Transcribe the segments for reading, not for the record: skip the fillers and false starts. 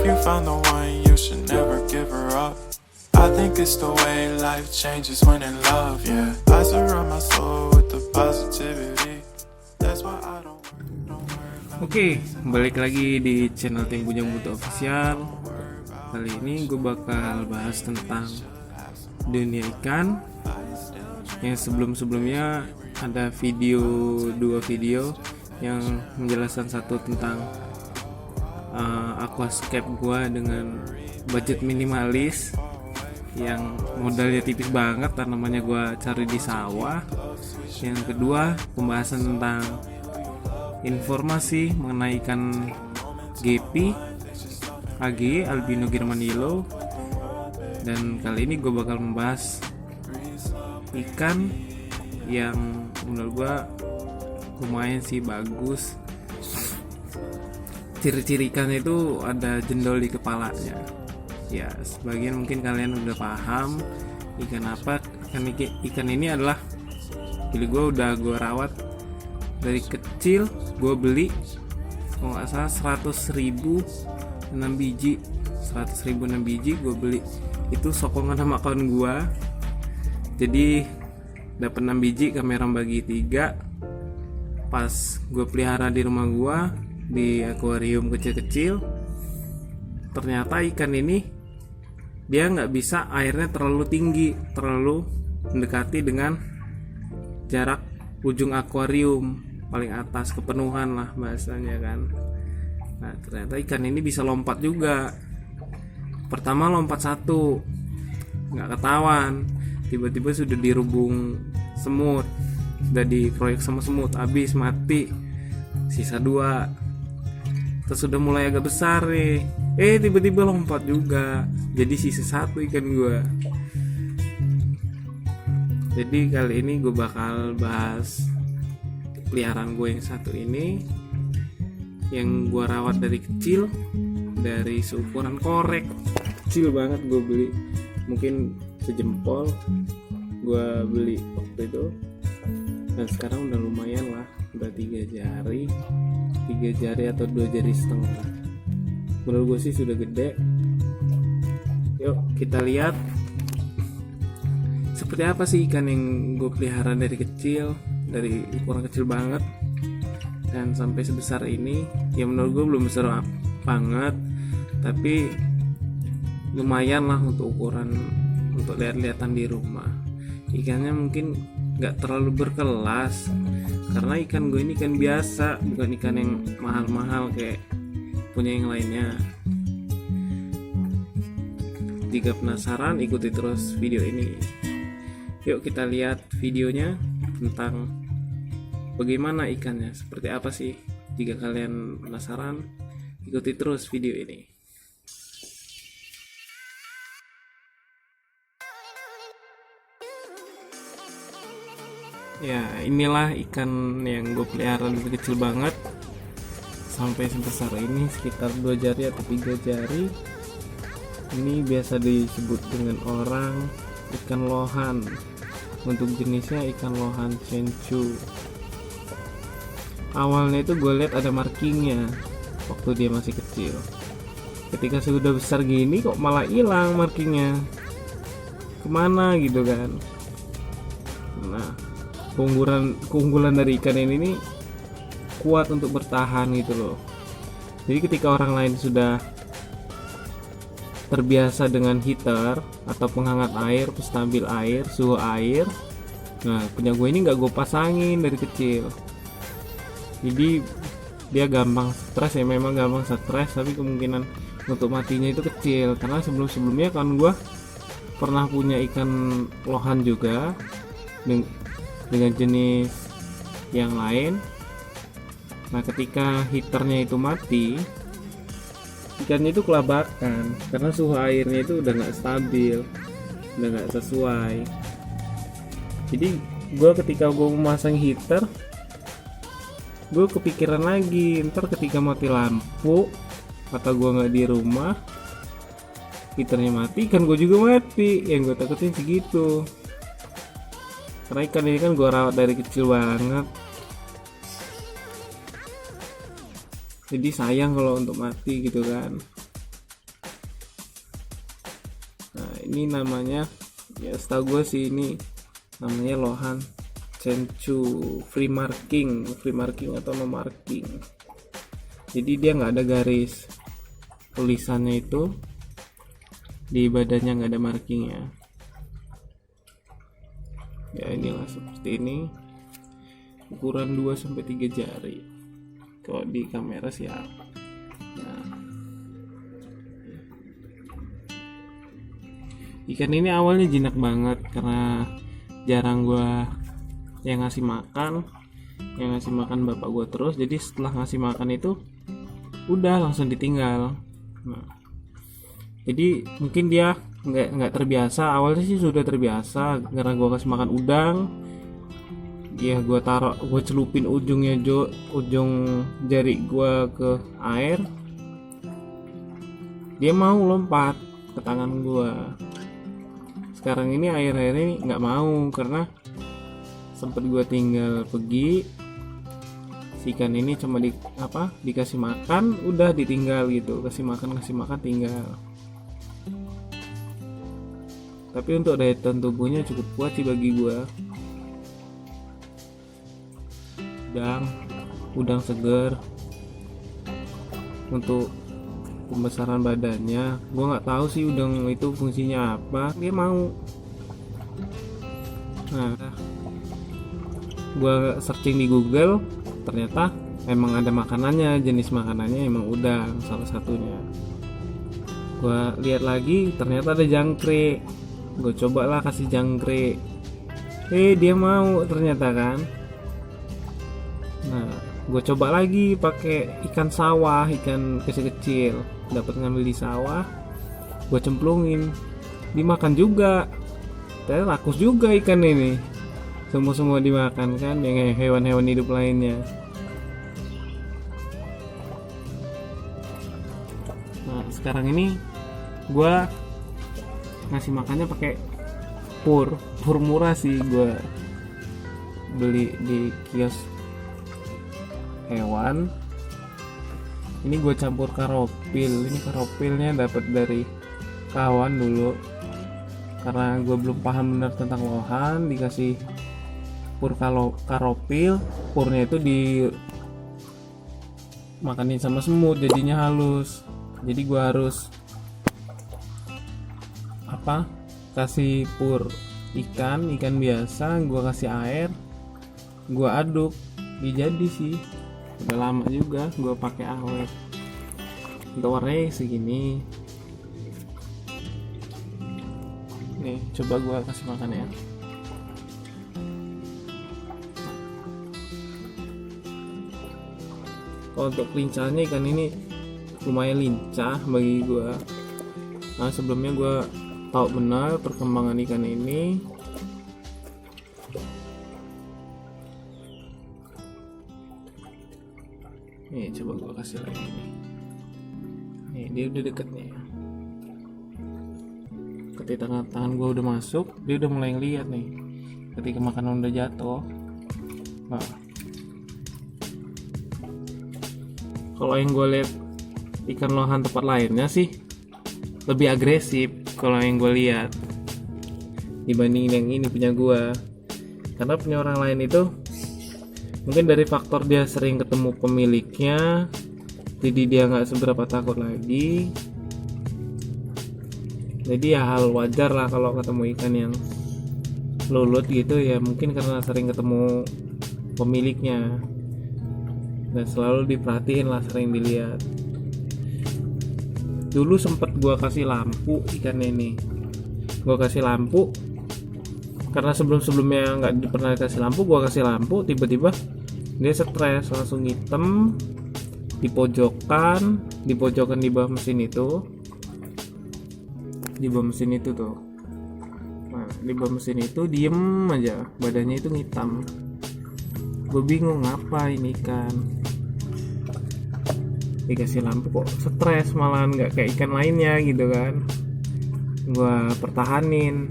you found the one, you should never give her up. I think it's the way life changes when in love, yeah. I surround my soul with the positivity. That's why I don't worry. Oke, balik lagi di channel Tim Bujang Buto Official. Kali ini gue bakal bahas tentang dunia ikan. Yang sebelumnya ada dua video yang menjelaskan satu tentang aquascape gue dengan budget minimalis yang modalnya tipis banget, tanamannya gue cari di sawah. Yang kedua, pembahasan tentang informasi mengenai ikan gepi AG albino German yellow. Dan kali ini gue bakal membahas ikan yang menurut gue lumayan sih bagus. Ciri-ciri ikannya itu ada jendol di kepalanya. Ya, sebagian mungkin kalian udah paham ikan apa. Ikan ini adalah pilih gue rawat dari kecil. Gue beli kalau nggak salah 100.000 6 biji gue beli. Itu sokongan sama kawan gue. Jadi dapat 6 biji, kamera bagi 3. Pas gue pelihara di rumah gue di akuarium kecil-kecil, ternyata ikan ini dia nggak bisa airnya terlalu tinggi, terlalu mendekati dengan jarak ujung akuarium paling atas, kepenuhan lah bahasanya kan. Nah, ternyata ikan ini bisa lompat juga. Pertama lompat satu, nggak ketahuan, tiba-tiba sudah dirubung semut, udah dikeroyok sama semut, habis mati. Sisa 2, terus sudah mulai agak besar nih, tiba-tiba lompat juga, jadi sisa 1 ikan gue. Jadi kali ini gue bakal bahas peliharaan gue yang satu ini, yang gue rawat dari kecil, dari seukuran korek, kecil banget gue beli, mungkin sejempol gue beli waktu itu. Dan sekarang udah lumayan lah, udah 3 jari atau 2 jari setengah. Menurut gue sih sudah gede. Yuk kita lihat seperti apa sih ikan yang gue pelihara dari kecil, dari ukuran kecil banget dan sampai sebesar ini. Ya menurut gue belum besar banget, tapi lumayan lah untuk ukuran, untuk lihat-lihatan di rumah. Ikannya mungkin gak terlalu berkelas, karena ikan gue ini ikan biasa, bukan ikan yang mahal-mahal kayak punya yang lainnya. Jika penasaran, ikuti terus video ini. Yuk kita lihat videonya tentang bagaimana ikannya, seperti apa sih. Jika kalian penasaran, ikuti terus video ini. Ya, inilah ikan yang gue pelihara dari kecil banget sampai sebesar ini, sekitar 2 jari atau 3 jari. Ini biasa disebut dengan orang ikan lohan. Untuk jenisnya ikan lohan senchu. Awalnya itu gue lihat ada markingnya waktu dia masih kecil. Ketika sudah besar gini kok malah hilang markingnya, kemana gitu kan. Nah, keunggulan dari ikan ini kuat untuk bertahan gitu loh. Jadi ketika orang lain sudah terbiasa dengan heater atau penghangat air, penstabil air, suhu air, nah punya gue ini nggak gue pasangin dari kecil. Jadi dia gampang stres, ya memang gampang stres, tapi kemungkinan untuk matinya itu kecil. Karena sebelumnya kan gue pernah punya ikan lohan juga dengan jenis yang lain. Nah ketika heaternya itu mati, ikannya itu kelabakan karena suhu airnya itu udah nggak stabil, udah nggak sesuai. Jadi gue ketika gue memasang heater, gue kepikiran lagi, ntar ketika mati lampu atau gue nggak di rumah, heaternya mati, ikan gue juga mati. Yang gue takutin segitu. Karena ikan ini kan gue rawat dari kecil banget, jadi sayang kalau untuk mati gitu kan. Ini namanya, ya setahu gue sih ini namanya lohan Senchu free marking atau no marking. Jadi dia nggak ada garis, tulisannya itu di badannya nggak ada markingnya. Ya inilah seperti ini, ukuran 2-3 jari. Kalau di kamera sih ya. Nah, ikan ini awalnya jinak banget karena jarang gua yang ngasih makan bapak gua terus. Jadi setelah ngasih makan itu udah langsung ditinggal. Nah, jadi mungkin dia nggak terbiasa. Awalnya sih sudah terbiasa karena gua kasih makan udang. Ya gue celupin ujung jari gue ke air, dia mau lompat ke tangan gue. Sekarang ini air ini nggak mau karena sempet gue tinggal pergi, si ikan ini cuma dikasih makan udah ditinggal gitu, kasih makan tinggal. Tapi untuk daya tahan tubuhnya cukup kuat sih bagi gue. Udang seger untuk pembesaran badannya. Gue nggak tahu sih udang itu fungsinya apa, dia mau. Nah, gue searching di Google, ternyata emang ada makanannya, jenis makanannya emang udang salah satunya. Gue lihat lagi, ternyata ada jangkrik. Gue cobalah kasih jangkrik, dia mau ternyata kan. Nah, gue coba lagi pakai ikan sawah, ikan kecil-kecil, dapat ngambil di sawah, gue cemplungin, dimakan juga. Ternyata rakus juga ikan ini, semua dimakan kan, yang hewan-hewan hidup lainnya. Nah, sekarang ini gue ngasih makannya pakai pur murah sih, gue beli di kios hewan. Ini gue campur karopil. Ini karopilnya dapat dari kawan dulu, karena gue belum paham benar tentang lohan. Dikasih pur karopil, purnya itu dimakanin sama semut jadinya halus. Jadi gue harus kasih pur ikan biasa, gue kasih air, gue aduk, jadi sih. Udah lama juga gue pakai awet. Untuk warnanya segini. Nih, coba gue kasih makan ya. Kalau untuk lincahnya ikan ini lumayan lincah bagi gue. Nah, sebelumnya gue tahu benar perkembangan ikan ini. Nih, coba gue kasih lagi nih. Nih, dia udah deket nih. Ketika tangan gue udah masuk, dia udah mulai ngeliat nih. Ketika makanan udah jatuh. Nah, kalau yang gue lihat ikan lohan tempat lainnya sih lebih agresif kalau yang gue lihat dibanding yang ini punya gue. Karena punya orang lain itu mungkin dari faktor dia sering ketemu pemiliknya, jadi dia nggak seberapa takut lagi. Jadi ya hal wajar lah kalau ketemu ikan yang lulut gitu ya, mungkin karena sering ketemu pemiliknya dan selalu diperhatiin lah, sering dilihat. Dulu sempet gua kasih lampu ikan ini, gua kasih lampu karena sebelumnya nggak pernah kasih lampu. Gua kasih lampu, tiba-tiba dia stres, langsung hitam di pojokan di bawah mesin itu, tuh. Nah, di bawah mesin itu diem aja, badannya itu hitam. Gue bingung ngapa ini ikan, dikasih lampu kok stres, malahan nggak kayak ikan lainnya gitu kan. Gue pertahanin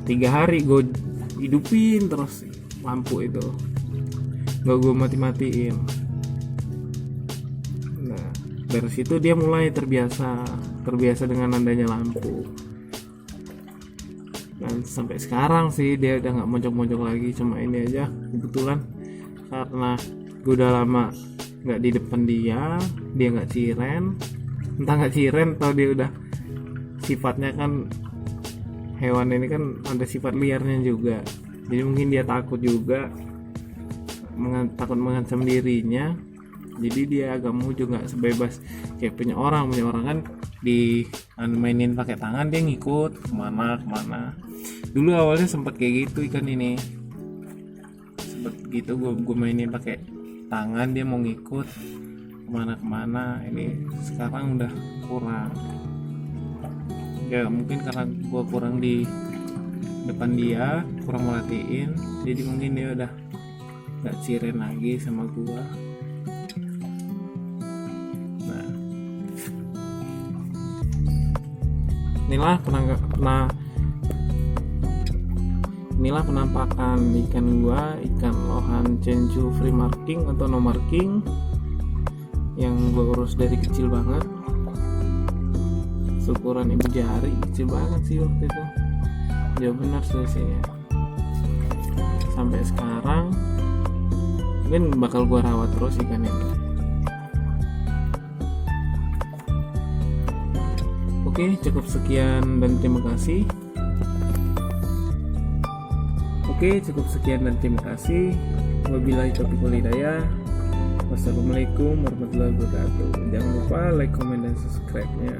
3 hari, gue hidupin terus lampu itu, gak gue mati-matiin. Nah, dari situ dia mulai terbiasa dengan adanya lampu. Dan sampai sekarang sih dia udah nggak mojok-mojok lagi, cuma ini aja kebetulan karena gue udah lama nggak di depan dia nggak ciren, entah nggak ciren atau dia udah sifatnya kan, hewan ini kan ada sifat liarnya juga, jadi mungkin dia takut juga, takut mengancam dirinya, jadi dia agak mojok, nggak sebebas kayak punya orang kan mainin pakai tangan, dia ngikut kemana. Dulu awalnya sempat kayak gitu ikan ini, sempat gitu gue mainin pakai tangan, dia mau ngikut kemana. Ini sekarang udah kurang ya, mungkin karena gue kurang di depan dia, kurang merhatiin, jadi mungkin dia udah gak ciren lagi sama gue. Nah, inilah penampakan ikan gua, ikan lohan Chenchu free marking atau no marking yang gua urus dari kecil banget, ukuran ibu jari, kecil banget sih waktu itu, jauh benar selisihnya. Sampai sekarang mungkin bakal gua rawat terus ikan ini. Oke, cukup sekian dan terima kasih. Wabillahi taufiq wal hidayah. Wassalamualaikum warahmatullahi wabarakatuh. Jangan lupa like, comment, dan subscribe-nya.